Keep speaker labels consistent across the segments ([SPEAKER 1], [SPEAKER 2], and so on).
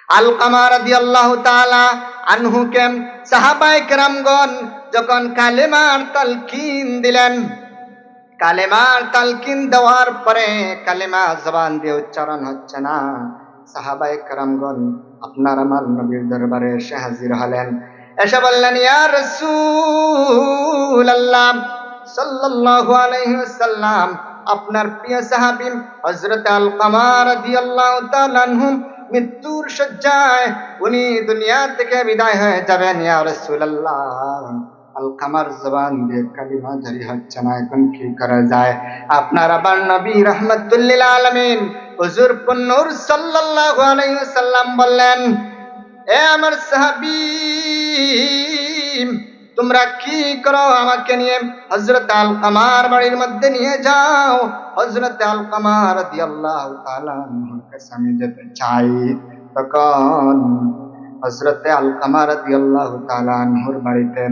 [SPEAKER 1] আলকামা রাদিয়াল্লাহু তাআলা আনহুকে সাহাবায়ে কেরামগণ যখন কালেমার তালকিন দিলেন, কালেমার তালকিন দেওয়ার পরে কালেমা জবান দিয়ে উচ্চারণ হচ্ছে না, সাহাবায়ে কেরামগণ আপনার আমার নবীর দরবারে এসে হাজির হলেন। এসে বললেন, ইয়া রাসূলুল্লাহ সাল্লাল্লাহু আলাইহি ওয়াসাল্লাম, আপনার প্রিয় সাহাবী হযরত আলকামা রাদিয়াল্লাহু তাআলা আনহু মৃত্যুর শয্যায়, উনি দুনিয়া থেকে বিদায় হয়ে যাবেন। ইয়া রাসূলুল্লাহ, আলকামার জবান দিয়ে কালিমা জারি হচ্ছে না, এখন কি করা যায়? আপনার আবার নবী রাহমাতুল লিল আলামিন হুজুর নূর সাল্লাল্লাহু আলাইহি ওয়াসাল্লাম বললেন, এ আমার সাহাবী, তোমরা কি করো? আমাকে নিয়ে হযরত আলকামার বাড়ির মধ্যে নিয়ে যাও। হযরত আলকামা রাদিয়াল্লাহু তাআলা আনহুর কাছে আমি যেতে চাই। তখন হযরত আলকামা রাদিয়াল্লাহু তাআলা আনহুর বাড়িতে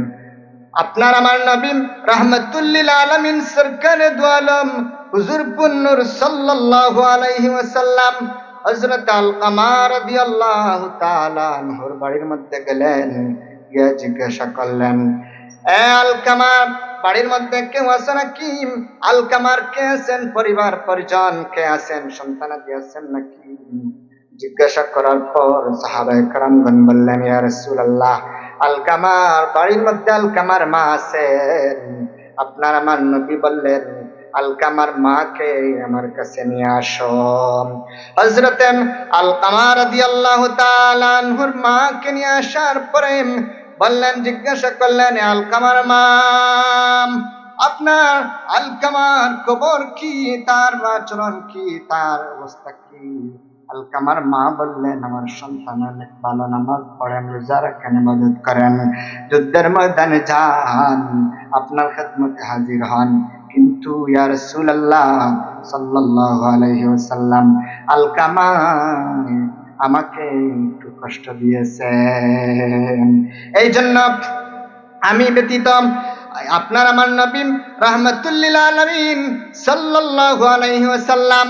[SPEAKER 1] আপনার আমার নবী রাহমাতুল লিল আলামিন সরকারে দু আলম হুজুর নূর সাল্লাল্লাহু আলাইহি ওয়াসাল্লাম হযরত আলকামা রাদিয়াল্লাহু তাআলা আনহুর বাড়ির মধ্যে গেলেন, গিয়ে জিজ্ঞাসা করলেন, এ আলকামা, বাড়ির মধ্যে কেউ আছে নাকি? আলকামার কে আছেন? পরিবার পরিজন কে আছেন? সন্তানাদি আছেন নাকি? জিজ্ঞাসা করার পর সাহাবায়ে কেরামগণ বললেন, ইয়া রাসূলুল্লাহ, আলকামার বাড়ির মধ্যে আলকামার মা আছেন। আপনার আমার নবী বললেন, আলকামার মাকে আমার কাছে নিয়ে আসো। হযরত আলকামা রাদিয়াল্লাহু তাআলা আনহুর মাকে নিয়ে আসার পরে বললেন, জিজ্ঞাসা করলেন, আলকামার মা, আপনার আলকামার খবর কি? তার আচরণ কি? তার অবস্থা কি? আলকামার মা বললেন, আমার সন্তান অনেক ভালো, নামাজ পড়েন, রোজা রাখেন, ইবাদত করেন, যুদ্ধের ময়দানে যান, আপনার খেদমতে হাজির হন। কিন্তু ইয়া রাসূলুল্লাহ সাল্লাল্লাহু আলাইহি ওয়াসাল্লাম, আলকামা আমাকে একটু কষ্ট দিয়েছে, এই জন্য আমি ব্যতীত আপনার আমার নবী রাহমাতুল লিল আলামিন সাল্লাল্লাহু আলাইহি ওয়াসাল্লাম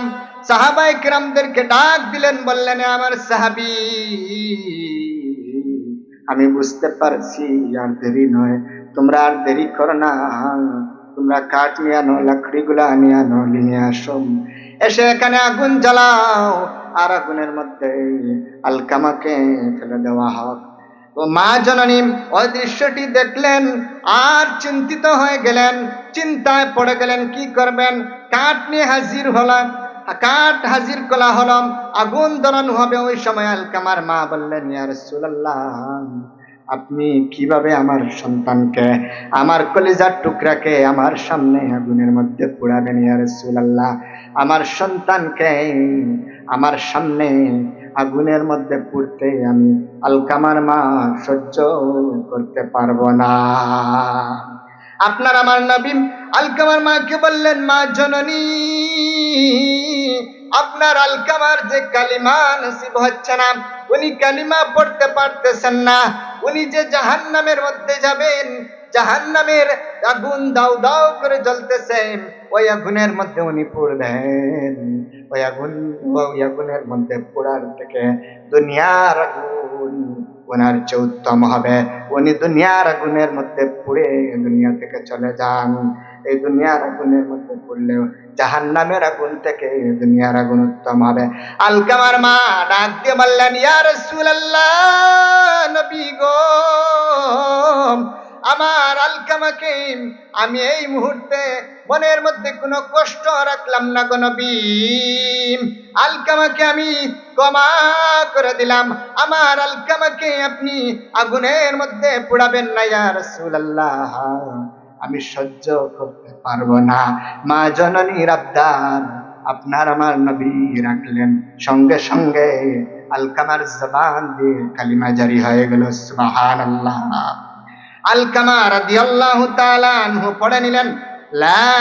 [SPEAKER 1] সাহাবায়ে কেরামদেরকে ডাক দিলেন, বললেন, আমার সাহাবী, আমি বুঝতে পারছি আর দেরি নয়, তোমরা আর দেরি করো না, তোমরা কাঠ নিয়ে আনো, লাকড়িগুলা নিয়ে আনো, নিয়ে আসো, এসে এখানে আগুন জ্বালাও, আর আগুনের মধ্যে আলকামাকে ফেলে দেওয়া হোক। তো মা জননী ওই দৃশ্যটি দেখলেন আর চিন্তিত হয়ে গেলেন, চিন্তায় পড়ে গেলেন, কি করবেন? কাঠ নিয়ে হাজির হলাম, কাঠ হাজির করা হলাম, আগুন ধরানো হবে। ওই সময় আলকামার মা বললেন, ইয়া রাসূলুল্লাহ, আপনি কিভাবে আমার সন্তানকে, আমার কলিজার টুকরাকে আমার সামনে আগুনের মধ্যে পোড়াবেন? ইয়া রাসূলুল্লাহ, আমার সন্তানকে আমার সামনে আগুনের মধ্যে পুড়তে আমি আলকামার মা সহ্য করতে পারবো না। আপনার আমার নবী আলকামার মাকে বললেন, মা জননী, আপনার আলকামার যে কালিমা নসিব হচ্ছে না, উনি কালিমা পড়তে পারতেছেন না, উনি যে জাহান্নামের মধ্যে যাবেন, জাহান্নামের আগুন দাউ দাউ করে জ্বলতেছে, ওই আগুনের মধ্যে উনি পড়বেন। ওই আগুনের মধ্যে পড়ার থেকে দুনিয়ার আগুন ওনার চেয়ে উত্তম হবে। উনি দুনিয়ার আগুনের মধ্যে পুড়ে দুনিয়া থেকে চলে যান। এই দুনিয়ার আগুনের মধ্যে পড়লেও জাহান্নামের আগুন থেকে দুনিয়ার আগুন উত্তম হবে। আলকামার মা ডাক দিয়ে বললেন, ইয়া রাসূলুল্লাহ, নবী গো, আমার আলকামাকে আমি এই মুহূর্তে মনের মধ্যে কোনো কষ্ট রাখলাম না গো নবী, আলকামাকে আমি ক্ষমা করে দিলাম, আমার আলকামাকে আপনি আগুনের মধ্যে পোড়াবেন না ইয়া রাসূলুল্লাহ, আমি সহ্য করতে পারবো না। মা জননীর আবদার আপনার আমার নবী রাখলেন, সঙ্গে সঙ্গে আলকামার জবান দিয়ে কালিমা জারি হয়ে গেল, সুবহানাল্লাহ। আলকামা রাদিয়াল্লাহু তাআলা আনহু পড়ে নিলেন, লা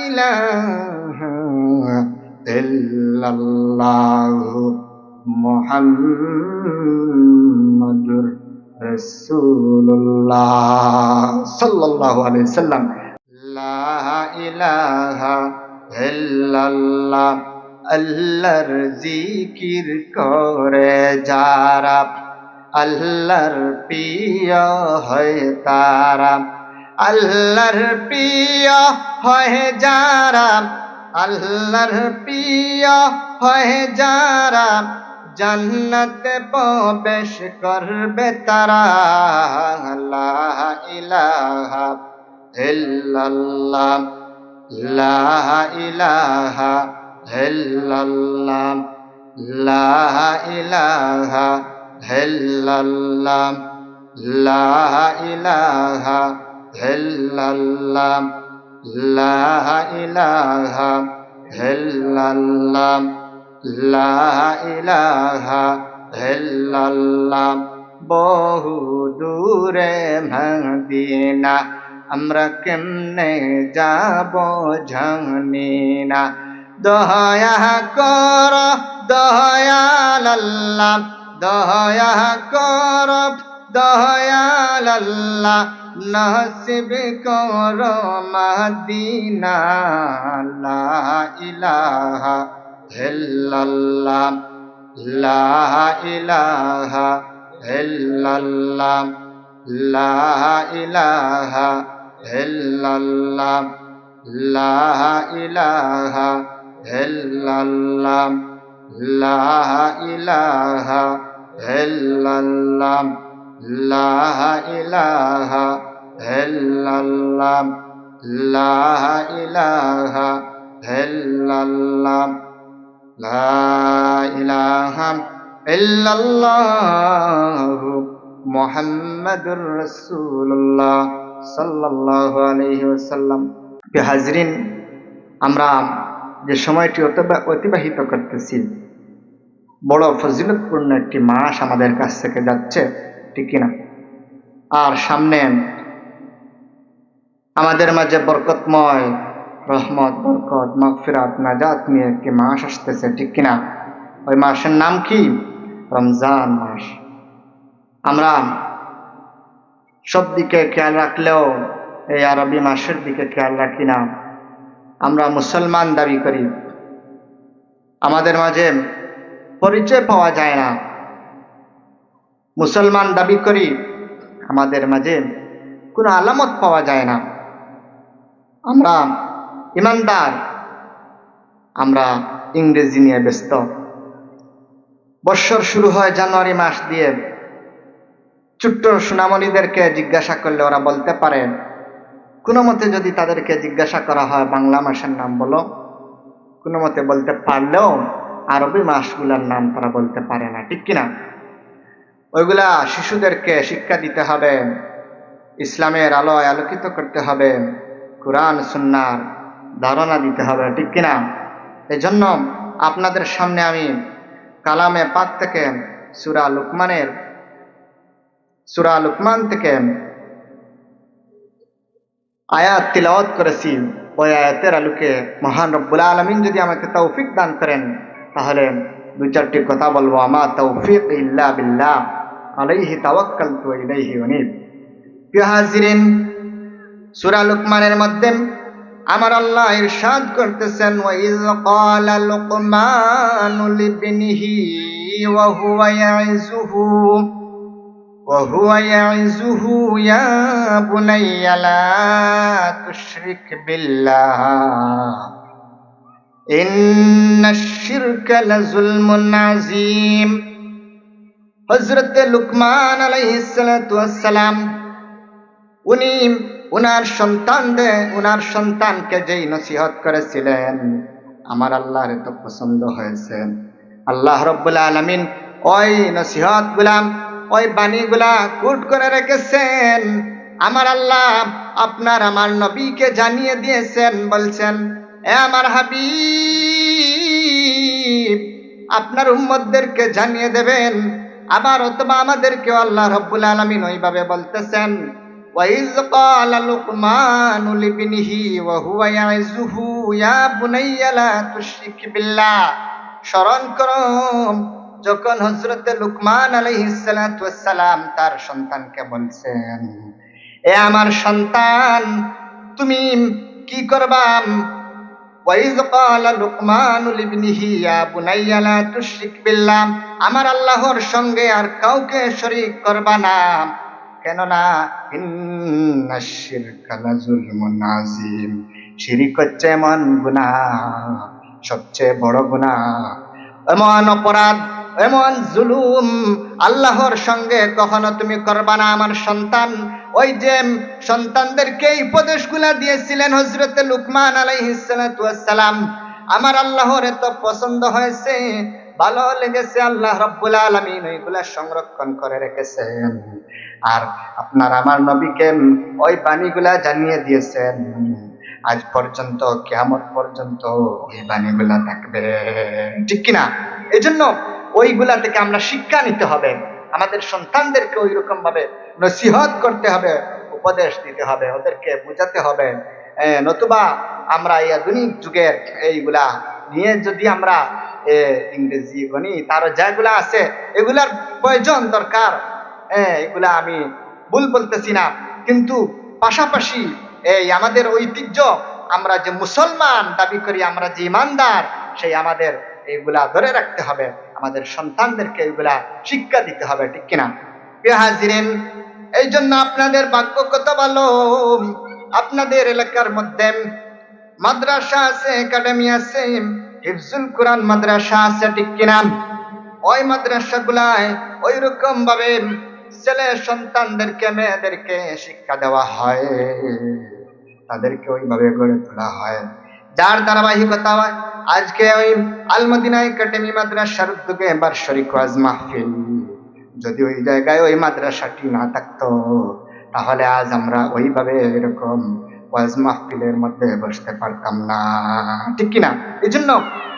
[SPEAKER 1] ইলাহা ইল্লাল্লাহু মুহাম্মাদুর রাসূলুল্লাহ সাল্লাল্লাহু আলাইহি ওয়াসাল্লাম, লা ইলাহা ইল্লাল্লাহ আল্লাহর জিকির করে যারা, আল্লাহর প্রিয় হয় তারা, আল্লাহর প্রিয় হয় যারা, আল্লাহর প্রিয় হয় যারা, জান্নাতে প্রবেশ করবে তারা। লা ইলাহা ইল্লাল্লাহ, লা ইলাহা ইল্লাল্লাহ, লা ইলাহা ইল্লাল্লাহ, লা ইলাহা ইল্লাল্লাহ, লা ইলাহা ইল্লাল্লাহ, লা ইলাহা ইল্লাল্লাহ। বহু দূরে মদিনা, আমরা কেমনে যাব জানি না। দয়া কর দয়াল আল্লাহ, দয়া কর দয়াল আল্লাহ, নসিব কর মদিনা। লা ইলাহা ইল্লাল্লাহ, লা ইলাহা ইল্লাল্লাহ, লা ইলাহা ইল্লাল্লাহ, লা ইলাহা ইল্লাল্লাহ, লা ইলাহা ইল্লাল্লাহ, লা ইলাহা ইল্লাল্লাহ, লা ইলাহা ইল্লাল্লাহ, লা ইলাহা ইল্লাল্লাহ মুহাম্মাদুর রাসূলুল্লাহ সাল্লাল্লাহু আলাইহি ওয়াসাল্লাম। হাজরিন, আমরা যে সময়টি অতিবাহিত করতেছি, বড় ফজিলতপূর্ণ একটি মাস আমাদের কাছ থেকে যাচ্ছে, ঠিক কিনা? আর সামনে আমাদের মাঝে বরকতময় রহমত, বরকত, মাগফিরাত, নাজাত নিয়ে একটি মাস আসতেছে, ঠিক কিনা? ওই মাসের নাম কি? রমজান মাস। আমরা সব দিকে খেয়াল রাখলেও এই আরবি মাসের দিকে খেয়াল রাখি না। আমরা মুসলমান দাবি করি, আমাদের মাঝে পরিচয় পাওয়া যায় না। মুসলমান দাবি করি, আমাদের মাঝে কোনো আলামত পাওয়া যায় না। আমরা ইমানদার, আমরা ইংরেজি নিয়ে ব্যস্ত। বৎসর শুরু হয় জানুয়ারি মাস দিয়ে। ছোট্ট সোনামণিদেরকে জিজ্ঞাসা করলে ওরা বলতে পারে, কোনো মতে যদি তাদেরকে জিজ্ঞাসা করা হয় বাংলা মাসের নাম বলো, কোনো মতে বলতে পারলেও আরবি মাসগুলোর নাম তারা বলতে পারে না, ঠিক কিনা? ওইগুলা শিশুদেরকে শিক্ষা দিতে হবে, ইসলামের আলোয় আলোকিত করতে হবে, কুরআন সুন্নাহর ধারণা দিতে হবে, ঠিক কিনা? এই জন্য আপনাদের সামনে আমি কালামে পাক থেকে সূরা লুকমান থেকে আয়াত তিলাওয়াত করেছি। ওই আয়াতের আলোকে মহান রব্বুল আলামিন যদি আমাকে তৌফিক দান করেন, তাহলে দুই চারটি কথা বলবো। আমা তৌফিক ইল্লা বিল্লাহ, আলাইহি তাওয়াক্কালতু ওয়া ইলাইহি উনীব। প্রিয় হাজিরিন, সূরা লুকমানের মধ্যে আমার আল্লাহ ইরশাদ করতেছেন, ওয়া ইয ক্বালা লুকমানু লিবনিহি ওয়া হুয়া ইয়াইযুহু ইয়া বুনাইয়া লা তুশরিক বিল্লাহ ইন্নাশ শিরকা লাযুলমুন আযীম। হযরত লুকমান আলাইহিস সালাতু ওয়াস সালাম উনি উনার সন্তানকে যেই নসিহত করেছিলেন, আমার আল্লাহর তো পছন্দ হয়েছে। আল্লাহ রাব্বুল আলামিন ওই নসিহতগুলা, ওই বাণীগুলা কোট করে রেখেছেন। আমার আল্লাহ আমার নবীকে জানিয়ে দিয়েছেন, বলছেন, এ আমার হাবিব, আপনার উম্মতদেরকে জানিয়ে দেবেন। আবার অথবা আমাদেরকেও আল্লাহ রাব্বুল আলামিন ওইভাবে বলতেছেন, وَإِذْ قَالَ لُقْمَانُ لِابْنِهِ وَهُوَ يَعِظُهُ يَا بُنَيَّ لَا تُشْرِكْ بِاللَّهِ। স্মরণ করো যখন হযরত লুকমান আলাইহিস সালাতু ওয়াস সালাম তার সন্তানকে বলছেন, এ আমার সন্তান, তুমি কি করবা? ওয়াইজ ক্বালা লুকমানু লিবনিহি ইয়া বুনাইয়া লা তুশরিক বিল্লাহ, আমার আল্লাহর সঙ্গে আর কাউকে শরীক করবা না, কেননা ইন্নাশ শিরকা লাযুলমুন আযীম, শিরিক হচ্ছে এমন গুনাহ, সবচেয়ে বড় গুনাহ, এমন অপরাধ, এমন জুলুম, আল্লাহর সঙ্গে কখনো তুমি করবা না। আমার সন্তান, ওই যে সন্তানদেরকে এই উপদেশগুলা দিয়েছিলেন হযরতে লুকমান আলাইহিস সালাতু ওয়াস সালাম, আমার আল্লাহর এত পছন্দ হয়েছে, ভালো লেগেছে, আল্লাহ রাব্বুল আলামিন ওইগুলা সংরক্ষণ করে রেখেছেন। আর আপনার আমার নবীকে ওই বাণীগুলা জানিয়ে দিয়েছেন, আজ পর্যন্ত, কিয়ামত পর্যন্ত এই বাণীগুলা থাকবে, ঠিক কিনা? এই জন্য ওইগুলা থেকে আমরা শিক্ষা নিতে হবে, আমাদের সন্তানদেরকে ওই রকম ভাবে নসিহত করতে হবে, উপদেশ দিতে হবে, ওদেরকে বুঝাতে হবে। নতুবা আমরা এই আধুনিক যুগের এইগুলা নিয়ে যদি আমরা ইংরেজি গণিত আরো যেগুলা আছে এগুলার প্রয়োজন দরকার, এগুলা আমি ভুল বলতেছি না, কিন্তু পাশাপাশি এই আমাদের ঐতিহ্য, আমরা যে মুসলমান দাবি করি, আমরা যে ইমানদার, সেই আমাদের এইগুলা ধরে রাখতে হবে, আমাদের সন্তানদেরকে এইগুলা শিক্ষা দিতে হবে, ঠিক কিনা? প্রিয় হাজিরিন, এই জন্য আপনাদের ভাগ্য কত ভালো, আপনাদের এলাকার মধ্যে মাদ্রাসা আছে, একাডেমি আছে, হিফজুল কোরআন মাদ্রাসা আছে, ঠিক কিনা? ওই মাদ্রাসাগুলায় ওই রকম ভাবে ছেলে সন্তানদেরকে, মেয়েদেরকে শিক্ষা দেওয়া হয়, তাদেরকে ওইভাবে গড়ে তোলা হয়, যার ধারাবাহিকতা হয় আজকে ওই আল মদিনা একাডেমি মাদ্রাসার উদ্যোগে বার্ষিক ওয়াজ মাহফিল। যদি ওই জায়গায় ওই মাদ্রাসাটি না থাকতো, তাহলে আজ আমরা ওইভাবে এরকম ওয়াজ মাহফিলের মধ্যে বসতে পারতাম না, ঠিক কিনা? এই জন্য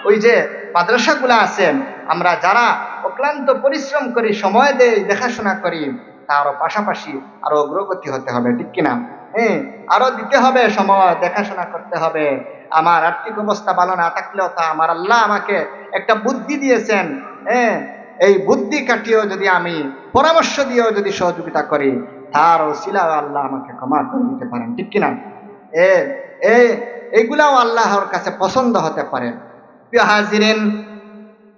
[SPEAKER 1] ওই যে মাদ্রাসাগুলো আছে, আমরা যারা অক্লান্ত পরিশ্রম করি, সময় দেই, দেখাশোনা করি, তারও পাশাপাশি আরো অগ্রগতি হতে হবে, ঠিক কিনা? আরো দিতে হবে সময়, দেখাশোনা করতে হবে। আমার আর্থিক অবস্থা ভালো না থাকলেও তা আমার আল্লাহ আমাকে একটা বুদ্ধি দিয়েছেন, এই বুদ্ধি কাটিয়েও যদি আমি পরামর্শ দিয়েও যদি সহযোগিতা করি, তার ওসিলা আল্লাহ আমাকে ক্ষমা করে দিতে পারেন, ঠিক কিনা? এইগুলাও আল্লাহর কাছে পছন্দ হতে পারে। প্রিয় হাজিরিন,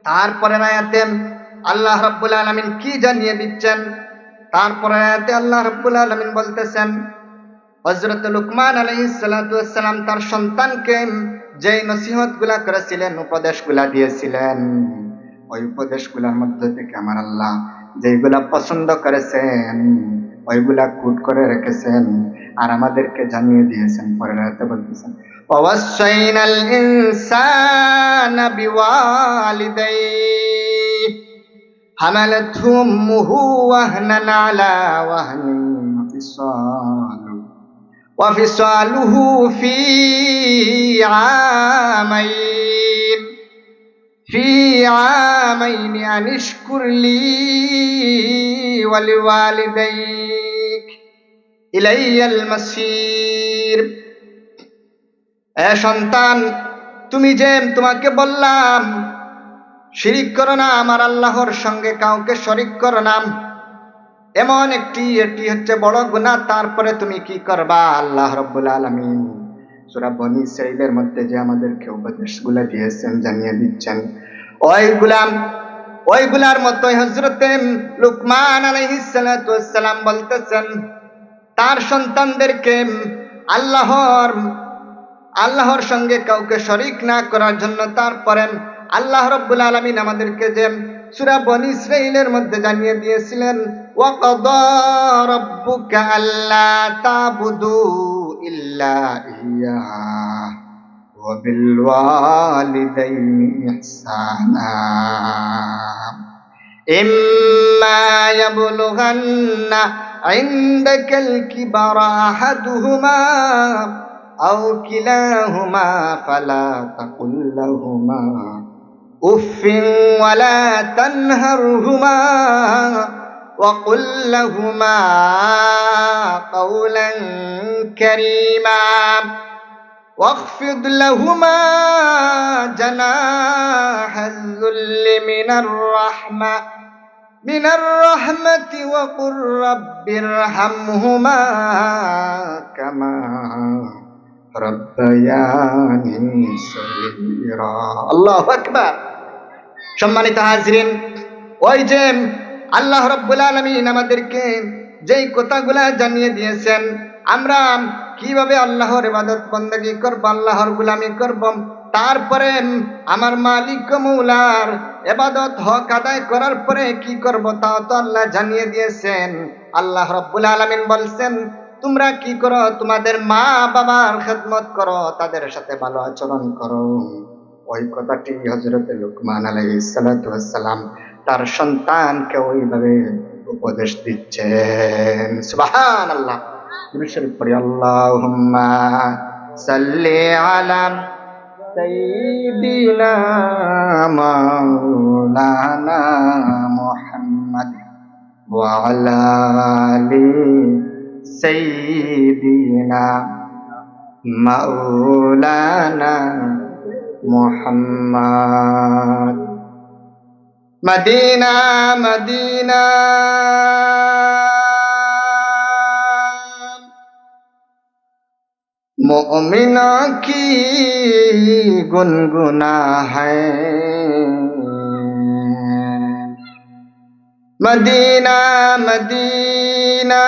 [SPEAKER 1] তারপরে আয়াতে আল্লাহ রাব্বুল আলামিন কি জানিয়ে দিচ্ছেন? তারপরে আয়াতে আল্লাহ রাব্বুল আলামিন বলতেছেন, হযরত লুকমান আলাইহিস সালাতু ওয়াস সালাম তার সন্তানকে যেই নসিহতগুলা করেছিলেন, উপদেশগুলা দিয়েছিলেন, ওই উপদেশগুলোর মধ্যে থেকে আমার আল্লাহ যেগুলা পছন্দ করেছেন ওইগুলা কুট করে রেখেছেন আর আমাদেরকে জানিয়ে দিয়েছেন। পরের আয়াতে বলতেছেন, ওয়াসাইনাল ইনসানা বিওয়ালিদাইহি হামালাতহু উম্মুহু ওয়াহনান আলা ওয়াহনিন ওয়াফিসালুহু ফি আমাইন আনিশকুর লি ওয়ালিওয়ালিদাইক ইলাইয়াল মাসির। সন্তান, তুমি যে, তোমাকে বললাম শিরিক করো না, আমার আল্লাহর সঙ্গে কাউকে শরিক করো না, এমন এটি হচ্ছে বড় গুনাহ, তারপরে তুমি কি করবা? আল্লাহ রাব্বুল আলামিন সূরা বনী ইসরাঈলের মধ্যে যে আমাদেরকে উপদেশগুলো দিয়েছেন, জানিয়ে দিচ্ছেন, ওইগুলার মতোই হযরতে লুকমান আলাইহিস সালাতু ওয়াস সালাম বলতেছেন তার সন্তানদেরকে আল্লাহর সঙ্গে কাউকে শরিক না করার জন্য। তারপরে আল্লাহ রাব্বুল আলামিন আমাদেরকে যে সূরা বনী ইসরাঈলের মধ্যে জানিয়ে দিয়েছিলেন, ওয়াকাদা রাব্বুকা আল্লা তা'বুদু ইল্লা ইয়্যাহু ওয়া বিল ওয়ালিদাইনি ইহসানা ইম্মা ইয়াবলুগান্না ইনদাকাল কিবারা আহাদুহুমা আও কিলাহুমা ফালা তাকুল লাহুমা উফিন ওয়ালা তানহারহুমা ওয়াকুল লাহুমা কাওলান কারীমা واخفض لهما جناح الذل من الرحمة وقل رب ارحمهما كما ربياني صغيرا আল্লাহু আকবার। সম্মানিত হাজরিন, ওই যে আল্লাহ রাব্বুল আলামিন আমাদেরকে যেই কথাগুলা জানিয়ে দিয়েছেন, আমরা কিভাবে আল্লাহর ইবাদত বন্দেগী করব, আল্লাহর গোলামি করব, তারপরে আমার মালিক মৌলার ইবাদত হক আদায় করার পরে কি করব তাও তো আল্লাহ জানিয়ে দিয়েছেন। আল্লাহ রাব্বুল আলামিন বলছেন, তোমরা কি করো, তোমাদের মা বাবার খেদমত করো, তাদের সাথে ভালো আচরণ করো। ওই কথাটি হযরত লুকমান আলাইহিস সালাতু ওয়াস সালাম তার সন্তানকে ওইভাবে উপদেশ দিচ্ছেন। সুবহানাল্লাহ। দুরূদ শরীফ পড়ি, আল্লাহুম্মা সাল্লি আলা সাইয়্যিদিনা মাওলানা মুহাম্মদ ওয়া আলা আলি সাইয়্যিদিনা মাওলানা মুহাম্মদ। মদিনা মদিনা मोमिना की गुनगुना है, मदीना मदीना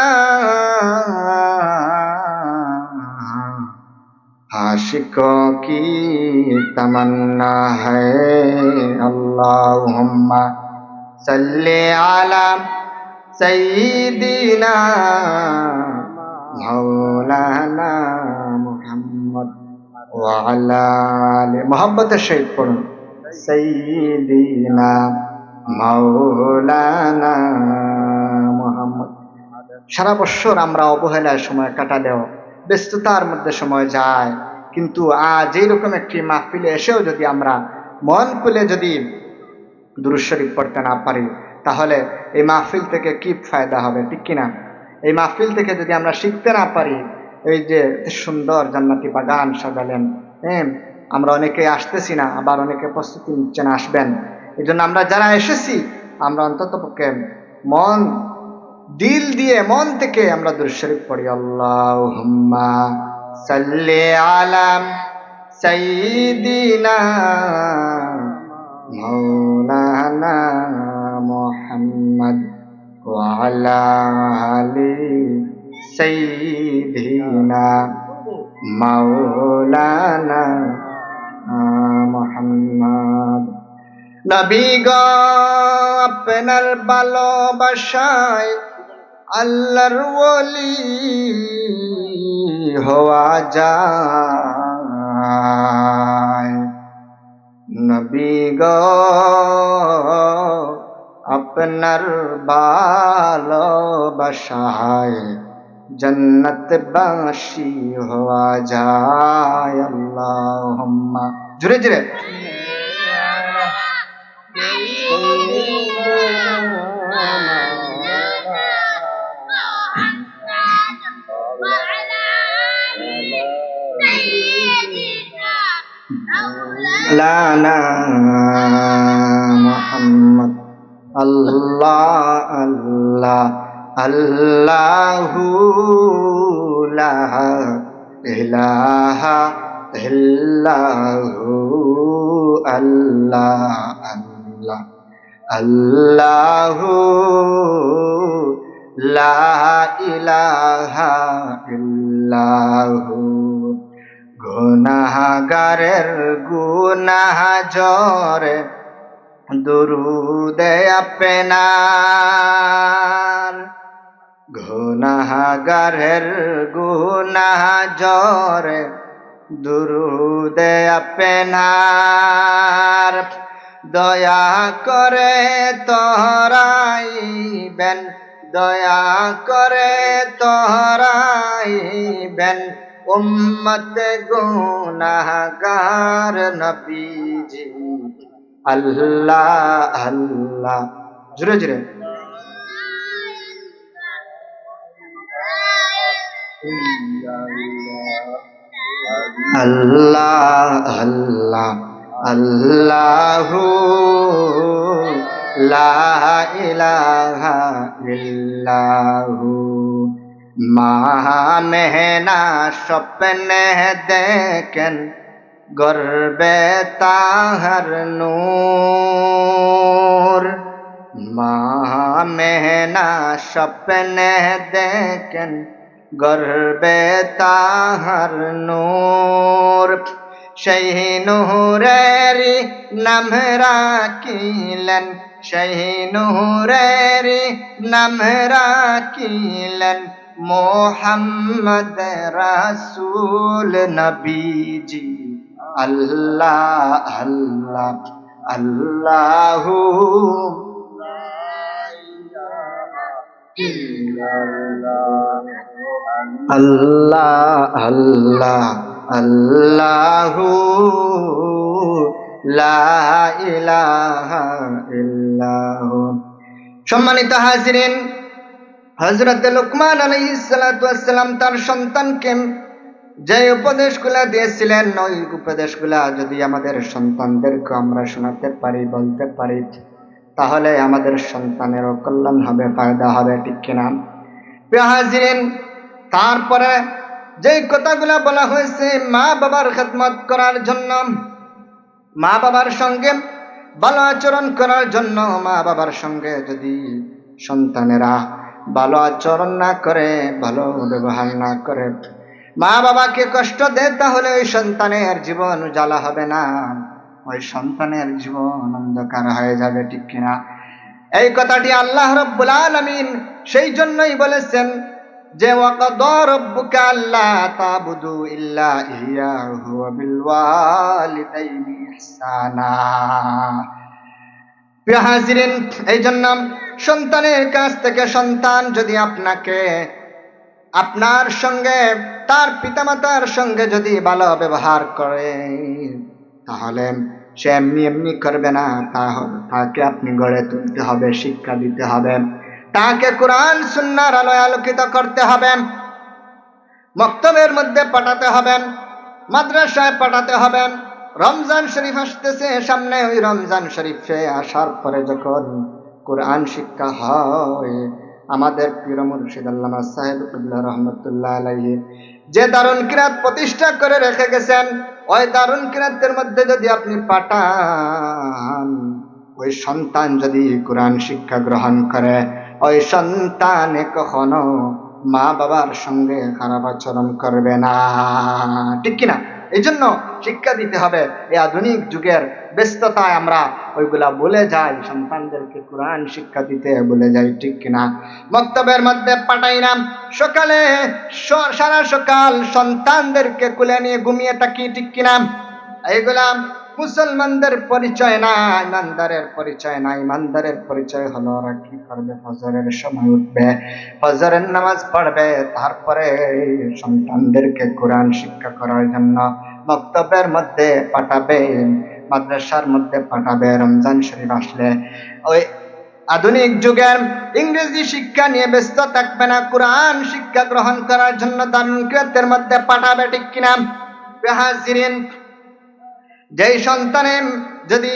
[SPEAKER 1] आशिकों की तमन्ना है। अल्लाहुम्मा सल्ली अला सय्यिदिना मौलाना मुहम्मद व अला आलि, मोहब्बतेर सहित पढ़ुन, सय्यिदिना मौलाना मुहम्मद। সারা বছর আমরা অবহেলায় সময় কাটালেও, ব্যস্ততার মধ্যে সময় যায়, কিন্তু আজ এইরকম একটি মাহফিলে এসেও যদি আমরা মন খুলে যদি দুরূদ শরীফ পড়তে না পারি, তাহলে এই মাহফিল থেকে কি ফায়দা হবে, ঠিক কিনা? এই মাহফিল থেকে যদি আমরা শিখতে না পারি, এই যে সুন্দর জান্নাতি বাগান সাজালেন, আমরা অনেকে আসতেছি না, আবার অনেকে প্রস্তুতি নিচ্ছেন আসবেন। এই জন্য আমরা যারা এসেছি, আমরা অন্তত পক্ষে মন দিল দিয়ে মন থেকে আমরা দুরূদ শরীফ পড়ি। আল্লাহুম্মা সাল্লি আলা সাইয়্যিদিনা মাওলানা মুহাম্মদ ওয়া আলা আলি সাইয়্যিদিনা মাওলানা মুহাম্মদ। নবী গো আপনার ভালোবাসায় আল্লাহর ওলি হওয়া যায়। নবী গো আপনার ভালোবাসায় জান্নাতবাসী হওয়া যায়। আল্লাহুম্মা, জোরে জোরে, লানা মুহাম্মদ। আল্লাহ আল্লাহ আল্লাহু লা ইলাহা ইল্লাহু, আল্লাহ আল্লাহ আল্লাহু লা ইলাহা ইল্লাহু। গুনাহগারের গুনাহ জরে দুরুদে আপনার, গুনাহগারের গুনাহ জরে দুরুদে আপনার। দয়া করে তহরাইবেন, দয়া করে তহরাইবেন উম্মত গুনাহগার নবীজি। আল্লাহ আল্লাহ, জোরে জোরে, আল্লাহ আল্লাহ আল্লাহু লা ইলাহা ইল্লাহু, মা মেহনা স্বপ্নে দেখেন গর্বে তাহার নূর। মা মেহনা স্বপ্নে দেখেন গর্বে তাহার নূর। সেই নূরেরি নাম রাখিলেন, সেই নূরেরি নাম রাখিলেন মোহাম্মদ রাসূল নবীজি। আল্লাহ আল্লাহ আল্লাহু আল্লাহ আল্লাহ আল্লাহু লা ইলাহা ইল্লাহু। সম্মানিত হাজিরিন, হযরত লুকমান আলাইহিস সালাতু ওয়াস সালাম তার সন্তানকে যে উপদেশগুলা দিয়েছিলেন, ওই উপদেশগুলা যদি আমাদের সন্তানদেরকে আমরা শোনাতে পারি, বলতে পারি, তাহলে আমাদের সন্তানেরও কল্যাণ হবে, ফায়দা হবে, ঠিক কিনা? প্রিয় হাজিরিন, তারপরে যেই কথাগুলা বলা হয়েছে মা বাবার খেদমত করার জন্য, মা বাবার সঙ্গে ভালো আচরণ করার জন্য, মা বাবার সঙ্গে যদি সন্তানেরা ভালো আচরণ না করে, ভালো ব্যবহার না করে, মা বাবাকে কষ্ট দেয়, তাহলে ওই সন্তানের জীবন উজালা হবে না, ওই সন্তানের জীবন অন্ধকার হয়ে যাবে, ঠিক কিনা? এই কথাটি আল্লাহ রাব্বুল আলামিন সেই জন্যই বলেছেন যে ওয়াকাদা রাব্বুকা আল্লা তা'বুদু ইল্লা ইয়্যাহু ওয়া বিল ওয়ালিদাইনি ইহসানা। প্রিয় হাজিরিন, এই জন্য সন্তানের কাছ থেকে সন্তান যদি আপনাকে, আপনার সঙ্গে, তার পিতামাতার সঙ্গে যদি ভালো ব্যবহার করে, তাহলে সে এমনি এমনি করবে না, তাকে আপনি গড়ে তুলতে হবে, শিক্ষা দিতে হবে, তাকে কোরআন সুন্নাহর আলোয় আলোকিত করতে হবে, মক্তবের মধ্যে পাঠাতে হবে, মাদ্রাসায় পাঠাতে হবে। রমজান শরীফ আসতেছে সামনে, ওই রমজান শরীফে আসার পরে যখন কোরআন শিক্ষা হয়, আমাদের পীর মুর্শিদ আল্লামা সাহেব কিবলা রহমতুল্লাহ আলাইহি যে দারুন কিরাত প্রতিষ্ঠা করে রেখে গেছেন, ওই দারুন কিরাতের মধ্যে যদি আপনি পাঠান, ওই সন্তান যদি কোরআন শিক্ষা গ্রহণ করে, ওই সন্তানে কখনো মা বাবার সঙ্গে খারাপ আচরণ করবে না, ঠিক কিনা? এই জন্য শিক্ষা দিতে হবে। এই আধুনিক যুগের ব্যস্ততায় আমরা ওইগুলা ভুলে যাই, সন্তানদেরকে কোরআন শিক্ষা দিতে ভুলে যাই, ঠিক কিনা? মক্তবের মধ্যে পাঠাই না, সকালে সারা সকাল সন্তানদেরকে কোলে নিয়ে ঘুমিয়ে থাকি, ঠিক কিনা? এইগুলা মুসলমানদের পরিচয় না, ইমানদারের পরিচয় না। ইমানদারের পরিচয় হলো ওরা কি করবে, ফজরের সময় উঠবে, ফজরের নামাজ পড়বে, তারপরে সন্তানদেরকে কোরআন শিক্ষা করার জন্য মক্তবের মধ্যে পাঠাবে, মাদ্রাসার মধ্যে পাঠাবে। রমজান শরীফ আসলে ওই আধুনিক যুগের ইংরেজি শিক্ষা নিয়ে ব্যস্ত থাকবে না, কোরআন শিক্ষা গ্রহণ করার জন্য দারুল কিরাতের মধ্যে পাঠাবে, ঠিক কিনা? হাজিরিন, যেই সন্তানে যদি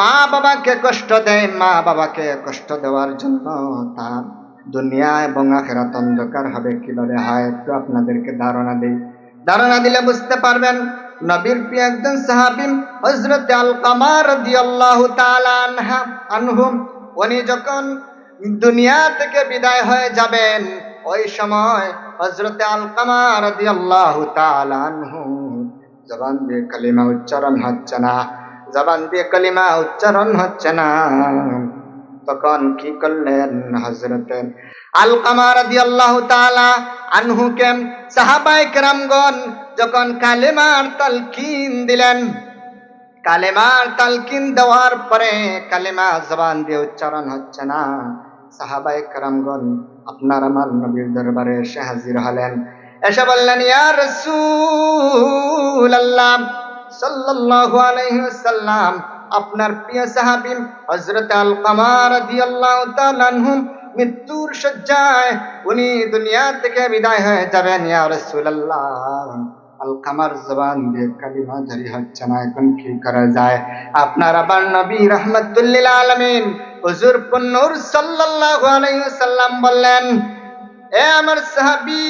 [SPEAKER 1] মা বাবাকে কষ্ট দেয়, মা বাবাকে কষ্ট দেওয়ার জন্য তার দুনিয়া এবং আখিরাত অন্ধকার হবে। কিভাবে হয় একটু আপনাদেরকে ধারণা দেই, ধারণা দিলে বুঝতে পারবেন। নবীর প্রিয় একজন সাহাবী হযরত আলকামা রাদিয়াল্লাহু তাআলা আনহু, উনি যখন দুনিয়া থেকে বিদায় হয়ে যাবেন, ওই সময় হযরত আলকামা রাদিয়াল্লাহু তাআলা আনহু জবান দিয়ে কালিমা উচ্চারণ হচ্ছে না, জবান দিয়ে কালিমা উচ্চারণ হচ্ছে না। তখন কি করলেন হযরত আলকামা রাদিয়াল্লাহু তাআলা আনহুকে সাহাবায়ে কেরামগণ যখন কালেমার তালকিন দিলেন, কালেমার তালকিন দেওয়ার পরে কালেমা জবান দিয়ে উচ্চারণ হচ্ছে না, সাহাবায়ে কেরামগণ আপনার আমার নবীর দরবারে এসে হাজির হলেন, এসে বললেন, ইয়া রাসূলুল্লাহ সাল্লাল্লাহু আলাইহি ওয়াসাল্লাম, আপনার প্রিয় সাহাবী হযরত আলকামা রাদিয়াল্লাহু তাআলা আনহু মৃত্যুর শয্যায়, উনি দুনিয়া থেকে বিদায় হয়ে যাবেন। ইয়া রাসূলুল্লাহ, আলকামার জবান দিয়ে কালিমা জারি হচ্ছে না, এখন কি করা যায়? আপনার আবার নবী রাহমাতুল লিল আলামিন হুজুর নূর সাল্লাল্লাহু আলাইহি ওয়াসাল্লাম বললেন, এ আমার সাহাবী,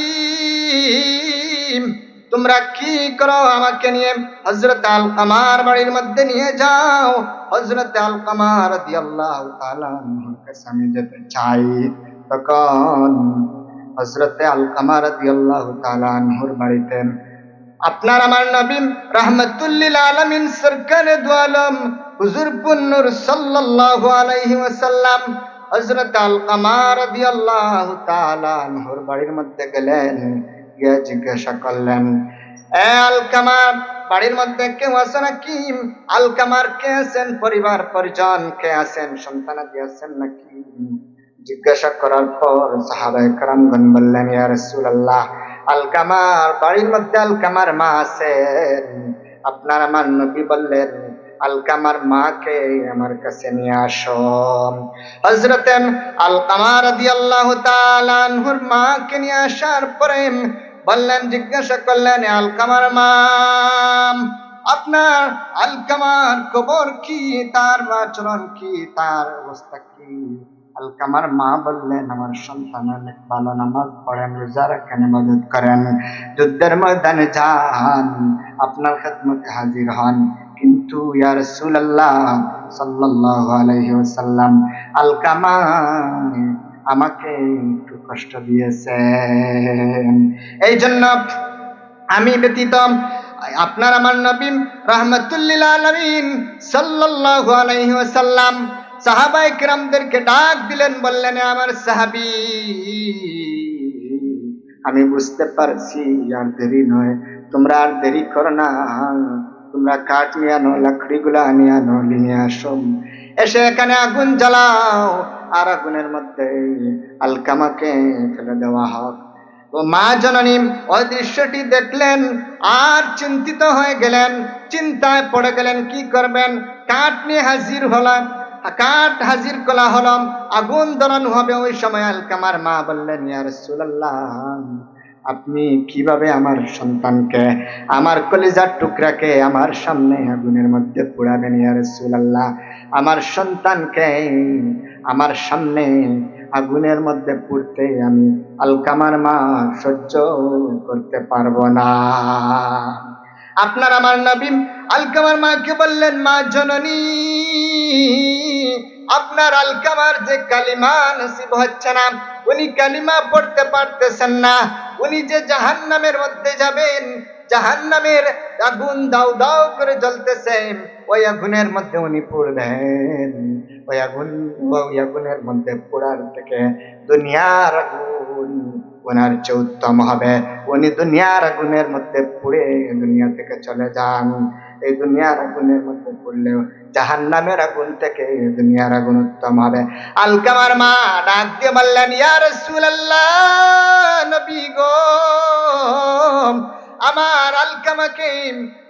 [SPEAKER 1] তোমরা কি করো আমাকে নিয়ে হযরত আলকামার বাড়ির মধ্যে নিয়ে যাও। হযরত আলকামা রাদিয়াল্লাহু তাআলা আনহুর কাছে আমি যেতে চাই। তখন হযরত আলকামা রাদিয়াল্লাহু তাআলা আনহুর বাড়িতে আপনার আমার নবী রাহমাতুল লিল আলামিন সরকারে দু আলম হুজুর পুন্নুর সাল্লাল্লাহু আলাইহি ওয়াসাল্লাম হযরত আলকামা রাদিয়াল্লাহু তাআলা আনহুর বাড়ির মধ্যে গেলেন, গিয়ে জিজ্ঞাসা করলেন, এ আলকামা, বাড়ির মধ্যে কেউ আছে নাকি? আলকামার কে আছেন? পরিবার পরিজন কে আছেন? সন্তানাদি আছেন নাকি? জিজ্ঞাসা করার পর সাহাবায়ে কেরামগণ বললেন, ইয়া রাসূলুল্লাহ, আলকামার বাড়ির মধ্যে আলকামার মা আছেন। আপনার আমার নবী বললেন, আলকামার মাকে আমার কাছে নিয়ে আসো। হযরত আলকামা রাদিয়াল্লাহু তাআলা আনহুর মাকে নিয়ে আসার পরে বললেন, জিজ্ঞাসা করলেন, আলকামার মা, আপনার আলকামার খবর কি? তার আচরণ কি? তার অবস্থা কি? আলকামার মা বললেন, আমার সন্তান অনেক ভালো, নামাজ পড়েন, রোজা রাখেন, ইবাদত করেন, যুদ্ধের ময়দানে যান, আপনার খেদমতে হাজির হন। কিন্তু ইয়া রাসূলুল্লাহ সাল্লাল্লাহু আলাইহি ওয়াসাল্লাম, আলকামা আমাকে একটু কষ্ট দিয়েছে, এই জন্য আমি ব্যতীত আপনার আমার নবী রাহমাতুল লিল আলামিন সাল্লাল্লাহু আলাইহি ওয়াসাল্লাম সাহাবায়ে কেরামদেরকে ডাক দিলেন, বললেন, আমার সাহাবী, আমি বুঝতে পারছি আর দেরি নয়, তোমরা আর দেরি করো না, তোমরা কাঠ নিয়ে আনো, লাকড়িগুলা নিয়ে আনো, নিয়ে আসো, এসে এখানে আগুন জ্বালাও, আর আগুনের মধ্যে আলকামাকে ফেলে দেওয়া হোক। ও মা জননী ওই দৃশ্যটি দেখলেন আর চিন্তিত হয়ে গেলেন, চিন্তায় পড়ে গেলেন, কি করবেন? কাঠ নিয়ে হাজির হলাম, কাঠ হাজির করা হলাম, আগুন ধরানো হবে। ওই সময় আলকামার মা বললেন, ইয়া রাসূলুল্লাহ, আপনি কিভাবে আমার সন্তানকে, আমার কলিজার টুকরাকে আমার সামনে আগুনের মধ্যে পোড়াবেন? ইয়া রাসূলুল্লাহ, আমার সন্তানকে আমার সামনে আগুনের মধ্যে পুড়তে আমি আলকামার মা সহ্য করতে পারবো না। আপনার আমার নবী আলকামার মাকে বললেন, মা জননী, আপনার আলকামার যে কালিমা নসিব হচ্ছে না, উনি কালিমা পড়তে পারতেছেন না, উনি যে জাহান্নামের মধ্যে যাবেন, জাহান্নামের আগুন দাউ দাউ করে জ্বলতেছে, ওই আগুনের মধ্যে উনি পড়বেন। ওই আগুনের মধ্যে পড়ার থেকে দুনিয়ার আগুন ওনার চেয়ে উত্তম হবে। উনি দুনিয়ার আগুনের মধ্যে পুড়ে দুনিয়া থেকে চলে যান। এই দুনিয়ার আগুনের মধ্যে পড়লেও জাহান্নামের আগুন থেকে দুনিয়ার আগুন উত্তম হবে। আলকামার মা ডাক দিয়ে বললেন, ইয়া রাসূলুল্লাহ, নবী গো, আমার আলকামাকে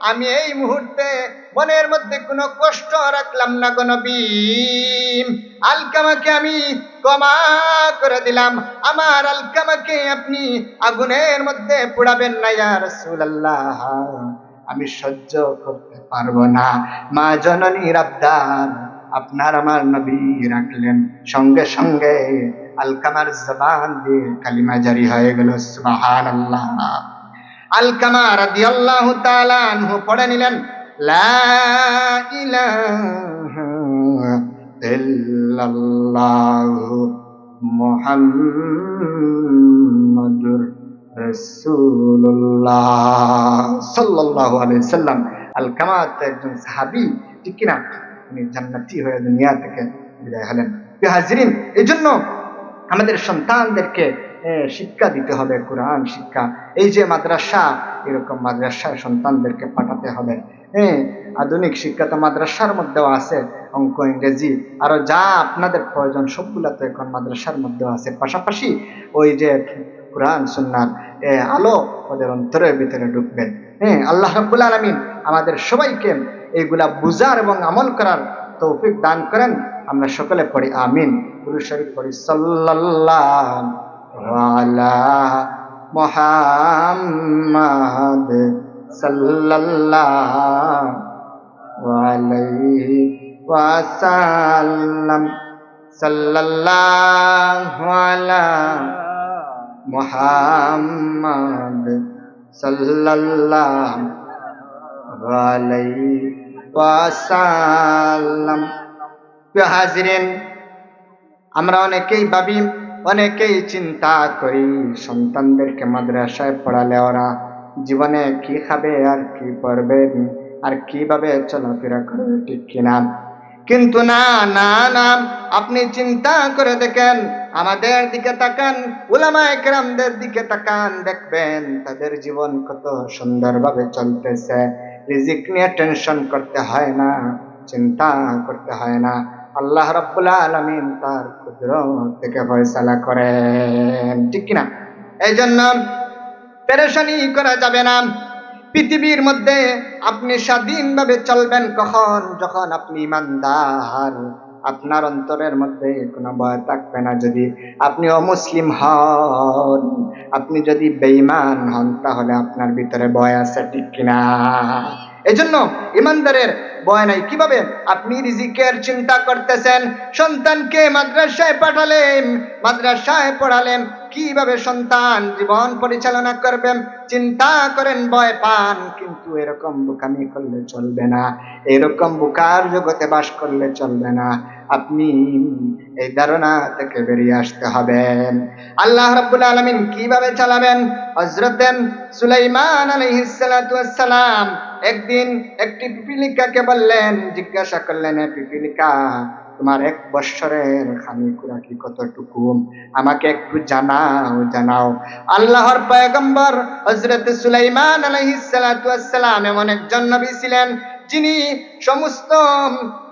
[SPEAKER 1] আমি এই মুহূর্তে মনের মধ্যে কোনো কষ্ট রাখলাম না গো নবী, আলকামাকে আমি ক্ষমা করে দিলাম, আমার আলকামাকে আপনি আগুনের মধ্যে পোড়াবেন না ইয়া রাসূলুল্লাহ, আমি সহ্য করতে পারবো না। মা জননীর আবদার আপনার আমার নবী রাখলেন, সঙ্গে সঙ্গে আলকামার জবান দিয়ে কালিমা জারি হয়ে গেল, সুবহানাল্লাহ। আলকামা রাদিয়াল্লাহু তাআলা আনহু পড়ে নিলেন, লা ইলাহা ইল্লাল্লাহু মুহাম্মাদুর রাসূলুল্লাহ সাল্লাল্লাহু আলাইহি সাল্লাম। আলকামা তো একজন সাহাবী, ঠিক কিনা? উনি জান্নাতি হয়ে দুনিয়া থেকে বিদায় হলেন। হাজিরিন, এই জন্য আমাদের সন্তানদেরকে শিক্ষা দিতে হবে, কোরআন শিক্ষা। এই যে মাদ্রাসা, এরকম মাদ্রাসায় সন্তানদেরকে পাঠাতে হবে। আধুনিক শিক্ষা তো মাদ্রাসার মধ্যেও আছে, অঙ্ক, ইংরেজি, আরো যা আপনাদের প্রয়োজন সবগুলা তো এখন মাদ্রাসার মধ্যেও আছে। পাশাপাশি ওই যে কোরআন সুন্নাহর আলো ওদের অন্তরের ভিতরে ঢুকবেন। আল্লাহ রাব্বুল আলামিন আমাদের সবাইকে এইগুলা বুঝার এবং আমল করার তৌফিক দান করেন। আমরা সকলে পড়ি আমিন। দুরূদ শরীফ পড়ি, সাল্লাল্লাহু আলা মুহাম্মাদ সাল্লাল্লাহু আলাইহি ওয়াসাল্লাম, সাল্লাল্লাহু আলা মুহাম্মদ সাল্লাল্লাহু আলাইহি ওয়াসাল্লাম। প্রিয় হাজিরিন, আমরা অনেকেই ভাবি, অনেকেই চিন্তা করি সন্তানদেরকে মাদ্রাসায় পড়ালে ওরা জীবনে কি খাবে আর কি পড়বে আর কিভাবে চলাফেরা করবে, ঠিক কিনা? কিন্তু না না না, আপনি চিন্তা করে দেখেন, আমাদের দিকে তাকান, উলামায়ে কেরামদের দিকে তাকান, দেখবেন তাদের জীবন কত সুন্দরভাবে চলতেছে। রিজিক নিয়ে টেনশন করতে হয় না, চিন্তা করতে হয় না। আল্লাহ রাব্বুল আলামিন তার কুদরত থেকে ফয়সালা করেন, ঠিক কিনা? এই জন্য পেরেশানি করা যাবে না। পৃথিবীর মধ্যে আপনি স্বাধীনভাবে চলবেন কখন? যখন আপনি ইমানদার, আপনার অন্তরের মধ্যে কোনো ভয় থাকবে না। যদি আপনি অমুসলিম হন, আপনি যদি বেঈমান হন, তাহলে আপনার ভিতরে ভয় আছে, ঠিক কিনা? এজন্য ইমানদারের ভয় নাই। কিভাবে আপনি রিজিকের চিন্তা করতেছেন, সন্তানকে মাদ্রাসায় পাঠালেন, মাদ্রাসায় পড়ালেন, কিভাবে সন্তান জীবন পরিচালনা করবেন চিন্তা করেন, ভয় পান। কিন্তু এরকম বোকামি করলে চলবে না, এরকম বোকার জগতে বাস করলে চলবে না। আপনি এই ধারণা থেকে বেরিয়ে আসতে হবে। আল্লাহ রাব্বুল আলামিন কিভাবে চালাবেন? হযরত সুলাইমান আলাইহিস সালাতু ওয়াস সালাম একদিন একটি পিপীলিকাকে বললেন, জিজ্ঞাসা করলেন, পিপীলিকা, তোমার 1 বৎসরের খানিকুরাকি কতটুকু? আমাকে একটু জানাও। আল্লাহর পয়গম্বর হযরত সুলাইমান আলাইহিস সালাতু ওয়াস সালাম এমন একজন নবী ছিলেন, যিনি সমস্ত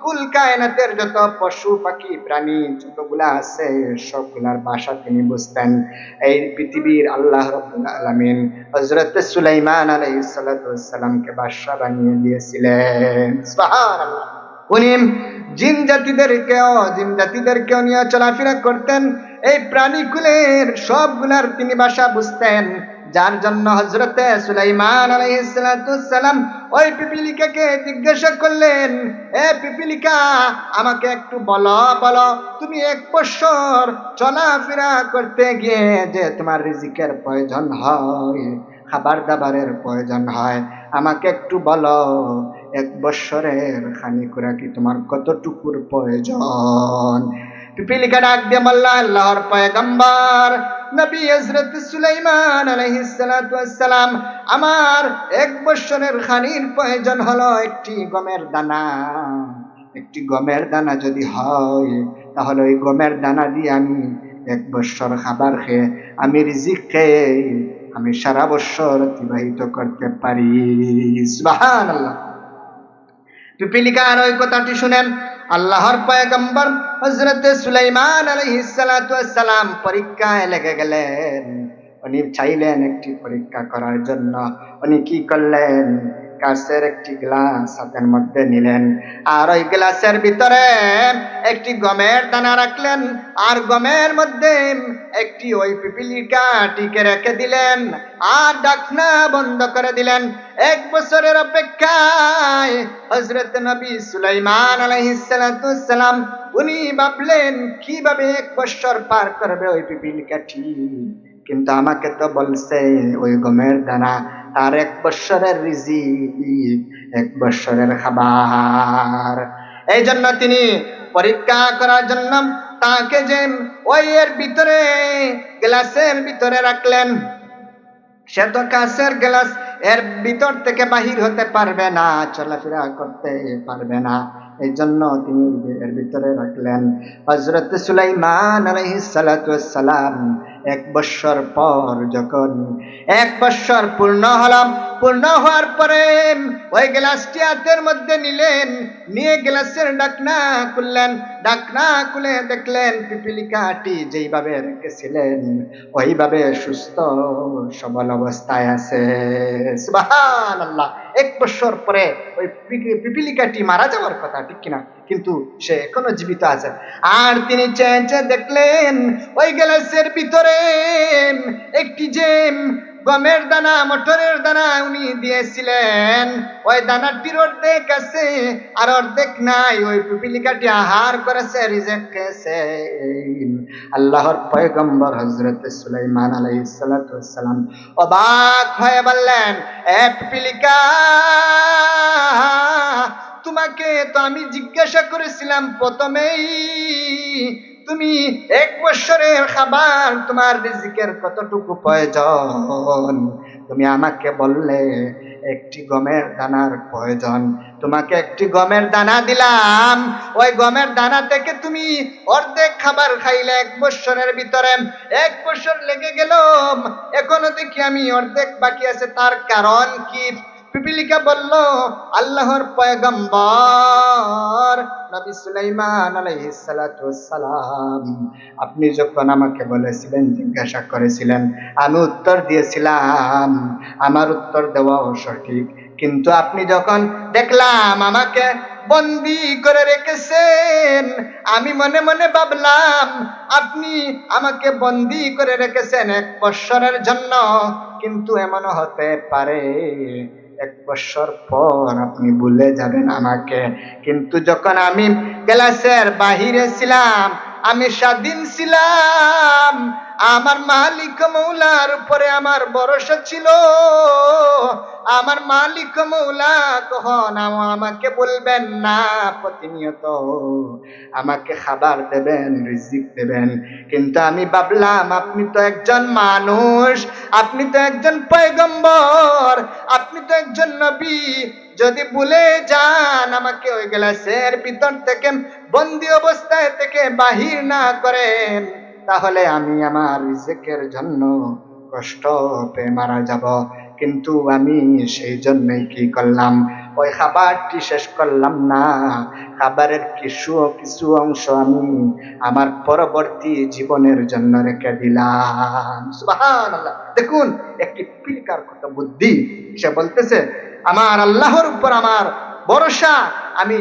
[SPEAKER 1] কুল কায়নাতের যত পশু পাখি প্রাণী যতগুলা আছে সবগুলার ভাষা তিনি বুঝতেন। এই পৃথিবীর আল্লাহ রাব্বুল আলামিন হযরত সুলাইমান আলাইহিস সালাতু ওয়াস সালামকে বাদশা বানিয়ে দিয়েছিলেন। সুবহানাল্লাহ। উনি জিন জাতিদেরকেও নিয়ে চলাফেরা করতেন। এই প্রাণীকুলের সবগুলার তিনি ভাষা বুঝতেন, যার জন্য হযরতে সুলাইমান আলাইহিস সালাতু ওয়াস সালাম ওই পিপীলিকাকে জিজ্ঞাসা করলেন, এ পিপীলিকা, আমাকে একটু বলো, তুমি 1 বৎসর চলাফেরা করতে গিয়ে যে তোমার রিজিকের প্রয়োজন হয়, খাবার দাবারের প্রয়োজন হয়, আমাকে একটু বলো, 1 বৎসরের খানিকুরাকি তোমার কতটুকুর প্রয়োজন? পিপীলিকা ডাক দিয়ে বলল, আল্লাহর পয়গম্বর নবী হযরত সুলাইমান আলাইহিস সালাতু ওয়াস সালাম, আমার 1 বৎসরের খানির প্রয়োজন হলো একটি গমের দানা। একটি গমের দানা যদি হয়, তাহলে ওই গমের দানা দিয়ে আমি 1 বৎসর খাবার খেয়ে, আমি রিজিক খেয়ে আমি সারা বৎসর অতিবাহিত করতে পারি। সুবহানাল্লাহ। পিপীলিকার ওই কথাটি শুনেন আল্লাহর পয়গম্বর হযরত সুলাইমান আলাইহিস সালাতু ওয়াস সালাম পরীক্ষায় লেগে গেলেন। উনি চাইলেন একটি পরীক্ষা করার জন্য। উনি কি করলেন? কাঁচের একটি গ্লাস হাতের মধ্যে নিলেন, আর ওই গ্লাসের ভিতরে একটি গমের দানা রাখলেন, আর গমের মধ্যে একটি ওই পিপীলিকাটিকে রেখে দিলেন, আর ঢাকনা বন্ধ করে দিলেন। 1 বছরের অপেক্ষায় হযরত নবী সুলাইমান আলাইহিস সালাতু ওয়াস সালাম উনি ভাবলেন কিভাবে 1 বছর পার করবে ওই পিপীলিকাটি। কিন্তু আমাকে তো বলছে ওই গমের দানা তার 1 বৎসরের রিজিক, 1 বৎসরের খাবার। এই জন্য তিনি পরীক্ষা করার জন্য তাকে যে ওই এর ভিতরে গ্লাসের ভিতরে রাখলেন, সে তো কাঁচের গ্লাস, এর ভিতর থেকে বাহির হতে পারবে না, চলাফেরা করতে পারবে না। এই জন্য তিনি এর ভিতরে রাখলেন। হযরত সুলাইমান আলাইহিস সালাতু ওয়াস সালাম 1 বৎসর পর যখন 1 বৎসর পূর্ণ হওয়ার পরে ওই গ্লাসটি হাতের মধ্যে নিলেন, নিয়ে গ্লাসের ঢাকনা খুললেন। ঢাকনা খুলে দেখলেন পিপীলিকাটি যেইভাবে রেখেছিলেন ওইভাবে সুস্থ সবল অবস্থায় আছে। সুবহানাল্লাহ। 1 বৎসর পরে ওই পিপীলিকাটি মারা যাওয়ার কথা, ঠিক কিনা? কিন্তু সে এখনো জীবিত আছে। আর তিনি চেয়ে দেখলেন ওই গ্লাসের ভিতরে একটি যে গমের দানা মটরের দানা উনি দিয়েছিলেন, ওই দানাটির অর্ধেক আছে আর অর্ধেক নাই। ওই পিপিলিকাটি আহার করেছে, রিজেক খেয়েছে। আল্লাহর পয়গম্বর হযরত সুলাইমান আলাইহিস সালাতু ওয়াস সালাম অবাক হয়ে বললেন, এ পিপিলিকা, তোমাকে তো আমি জিজ্ঞাসা করেছিলাম প্রথমেই, তুমি 1 বছরের খাবার, তোমার রিজিকের কতটুকু প্রয়োজন? তুমি আমাকে বললে একটি গমের দানার প্রয়োজন। তোমাকে একটি গমের দানা দিলাম, ওই গমের দানা থেকে তুমি অর্ধেক খাবার খাইলে 1 বছরের ভিতরে 1 বছর লেগে গেল, এখনো দেখি আমি অর্ধেক বাকি আছে, তার কারণ কি? পিপিলিকা বলল, আল্লাহর পয়গম্বর নবী সুলাইমান আলাইহিস সালাতু ওয়াস সালাম, আপনি যখন আমাকে বলেছিলেন, জিজ্ঞাসা করেছিলেন, আমি উত্তর দিয়েছিলাম, আমার উত্তর দেওয়াও সঠিক। কিন্তু আপনি যখন দেখলাম আমাকে বন্দি করে রেখেছেন, আমি মনে মনে ভাবলাম আপনি আমাকে বন্দি করে রেখেছেন 1 বছরের জন্য, কিন্তু এমনও হতে পারে 1 বছর পর আপনি ভুলে যাবেন আমাকে। কিন্তু যখন আমি ক্লাসের বাহিরে ছিলাম, আমি স্বাধীন ছিলাম, আমার মালিক মৌলার উপরে আমার ভরসা ছিল। আমার মালিক মৌলা কখন আমাকে বলবেন না, প্রতিনিয়ত আমাকে খাবার দেবেন, রিজিক দেবেন। কিন্তু আমি ভাবলাম আপনি তো একজন মানুষ, আপনি তো একজন পয়গম্বর, আপনি তো একজন নবী, যদি ভুলে যান আমাকে ওই গ্লাসের ভিতর থেকে বন্দি অবস্থায় থেকে বাহির না করেন, তাহলে আমি আমার রিজিকের জন্য কষ্ট পেয়ে মারা যাব। কিন্তু আমি সেই জন্যই কি করলাম, ওই খাবারটি শেষ করলাম না, খাবারের কিছু অংশ আমি আমার পরবর্তী জীবনের জন্য রেখে দিলাম। সুবহানাল্লাহ। দেখুন একটি পিলকার কত বুদ্ধি। সে বলতেছে, আমার আল্লাহর উপর আমার ভরসা, আমি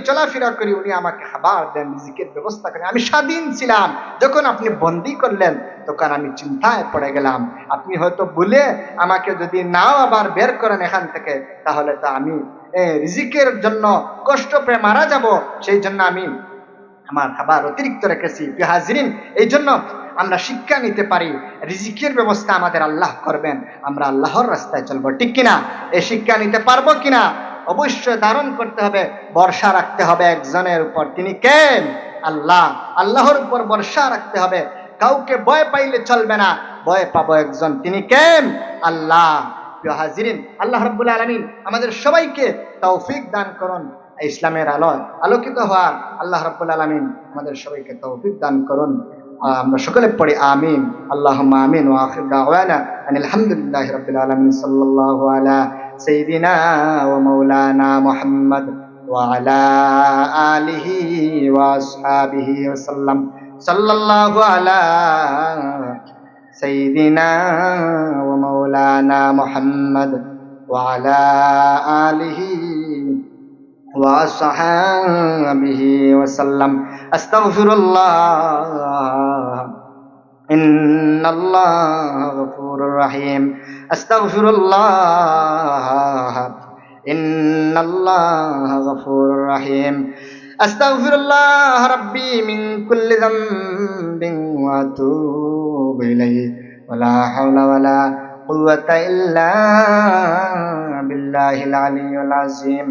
[SPEAKER 1] চলাফেরা করি, উনি আমাকে খাবার দেন, রিজিকের ব্যবস্থা করেন। আমি স্বাধীন ছিলাম, যখন আপনি বন্দি করলেন তখন আমি চিন্তায় পড়ে গেলাম, আপনি হয়তো ভুলে আমাকে যদি নাও আবার বের করেন এখান থেকে, তাহলে তো আমি রিজিকের জন্য কষ্ট পেয়ে মারা যাব। সেই জন্য আমি আমার খাবার অতিরিক্ত রেখেছি। প্রিয় হাজিরিন, এই জন্য আমরা শিক্ষা নিতে পারি, রিজিকের ব্যবস্থা আমাদের আল্লাহ করবেন, আমরা আল্লাহর রাস্তায় চলবো, ঠিক কিনা? এই শিক্ষা নিতে পারবো কিনা? অবশ্যই ধারণ করতে হবে, ভরসা রাখতে হবে একজনের উপর, তিনি কে? আল্লাহ। আল্লাহর উপর ভরসা রাখতে হবে, কাউকে ভয় পাইলে চলবে না, ভয় পাবো একজন, তিনি কে? আল্লাহ। প্রিয় হাজিরিন, আল্লাহ রাব্বুল আলামিন আমাদের সবাইকে তৌফিক দান করুন, ইসলামের আলোয় আলোকিত হওয়ার আল্লাহ রাব্বুল আলামিন আমাদের সবাইকে তৌফিক দান করুন। আমরা সকলে পড়ি আমিন। আল্লাহুম্মা আমিন। ওয়া আখির দাওয়ানা আনিল হামদুলিল্লাহি রাব্বিল আলামিন। সাল্লাল্লাহু আলা সাইয়্যিদিনা ওয়া মাওলানা মুহাম্মদ ওয়া আলা আলিহি ওয়া আসহাবিহি ওয়া সাল্লাম। সাল্লাল্লাহু আলা সাইয়্যিদিনা ওয়া মাওলানা মুহাম্মদ ওয়া আলা আলিহি وصحابه وسلم. أستغفر الله إن الله غفور رحيم. أستغفر الله إن الله غفور رحيم. أستغفر الله ربي من كل ذنب وأتوب إليه ولا حول ولا قوة إلا بالله العلي العظيم.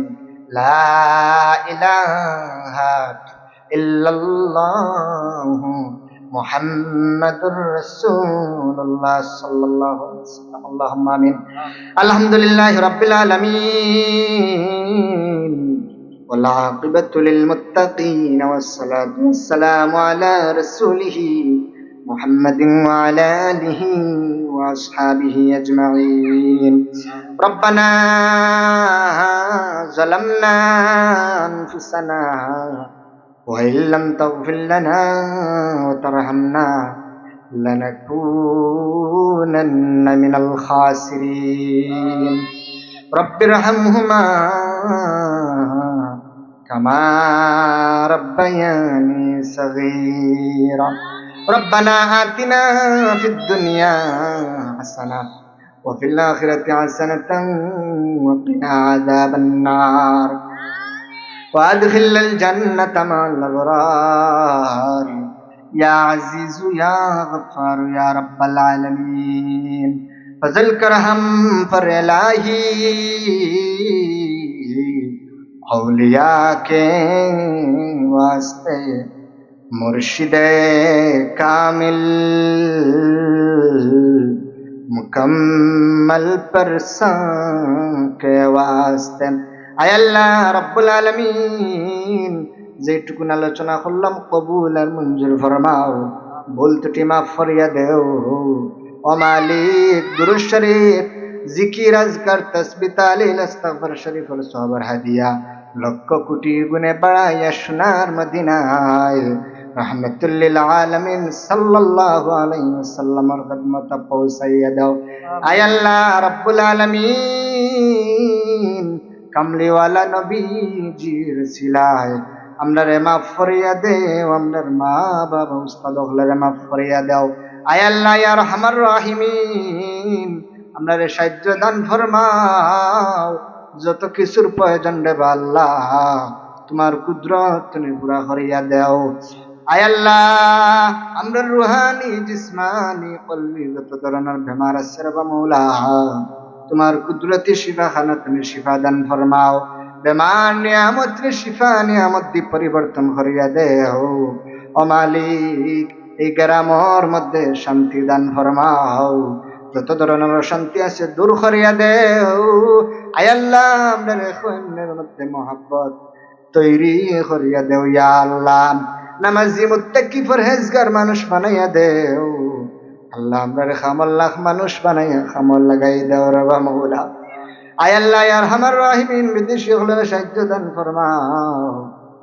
[SPEAKER 1] لا إله إلا الله محمد رسول الله صلى الله عليه وسلم. اللهم آمين. الحمد لله رب العالمين والعاقبة للمتقين والصلاة والسلام على رسوله محمد وعلى آله وأصحابه أجمعين. ربنا ظلمنا أنفسنا وإن لم تغفر لنا وترحمنا لنكونن من الخاسرين. رب ارحمهما كما ربياني صغيرا. ربنا آتنا في الدنيا حسنة وفي الآخرة حسنة وقنا عذاب النار وأدخل الجنة مع الأبرار يا عزيز يا غفار يا رب العالمين فضل کر ہم پر الہی اولیاء کے واسطے مرشد کامل مکمل پرسان کے واسطے আয় আল্লাহ রাব্বুল আলামিন যেটুকুন আলোচনা করলাম কবুল আর মঞ্জুর ফরমাও ভুল ত্রুটি মাফ ফরিয়া দেও ও মালিক দুরূদ শরীফ জিকির আজকার তাসবিহ তাহলিল ইস্তিগফার শরীফের সওয়াবের হাদিয়া লক্ষ কোটি গুণে বাড়াইয়া সোনার মদিনায় রহমাতুল লিল আলামিন সাল্লাল্লাহু আলাইহি ওয়াসাল্লামের খিদমতে পৌঁছাইয়া দাও আয় আল্লাহ রাব্বুল আলামিন কামলিওয়ালা নবীজির সিলায় আমরারে মাফ করিয়া দেও আমরার মা বাবা উস্তাদ হলরে মাফ করিয়া দাও আয় আল্লাহ ইয়া রহমান রহিমিন আমরারে সাহায্য দান ফরমাও যত কিছুর প্রয়োজন রে আল্লাহ তোমার কুদরত তুমি পুরা করিয়া দাও আয় আল্লাহ আমরার রুহানি জিসমানি কলবি যত ধরনের বেমার আছে রে মাওলা তোমার কুদরতি শিফা খানা তুমি শিফা দান ফরমাও বেমার নিয়ামত রে শিফা নিয়ামত দি পরিবর্তন করিয়া দেও ও মালিক এই গ্রামের মধ্যে শান্তি দান ফরমাও যত ধরনের অশান্তি আছে দূর করিয়া দেও আয় আল্লাহ আমাদের খুনের মধ্যে মহব্বত তৈরি করিয়া দেও ইয়া আল্লাহ নামাজি মুত্তাকি পরহেজগার মানুষ বানাইয়া দেও আল্লাহ আমরা খামল্লাহ মানুষ বানাইয়া খামল লাগাই দাও রবা মৌলা আয় আল্লাহ ইয়া আরহামার রাহিমিন বিদেশি হলে সাহায্য দান ফরমাও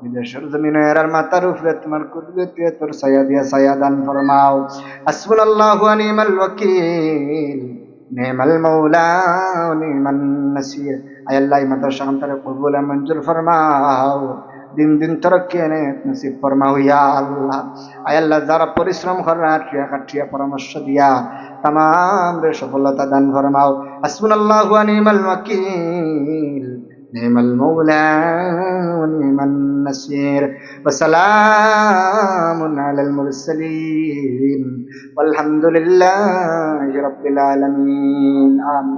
[SPEAKER 1] বিদেশের জমিনে এরার মাথার উপরে তোমার কুদরতি তোর ছায়া দিয়া ছায়া দান ফরমাও হাসবুনাল্লাহু ওয়া নি'মাল ওয়াকিল নি'মাল মাওলা ওয়া নি'মান নাসির আয় আল্লাহ মাদ্রাসা শান্তরে কবুল মঞ্জুর ফরমাও দিন দিন তরক্কি এনে নসিব ফরমাও ইয়া আল্লাহ আয় আল্লাহ যারা পরিশ্রম করে আঠিয়া কাঠিয়া পরামর্শ দিয়া तमाम রে সফলতা দান ফরমাও হাসবুনাল্লাহু ওয়া নি'মাল ওয়াকিল নি'মাল মাওলা ওয়া নি'মান নাসির ওয়া সালামুন আলাল মুরসালিন ওয়ালহামদুলিল্লাহি রাব্বিল আলামিন আমিন।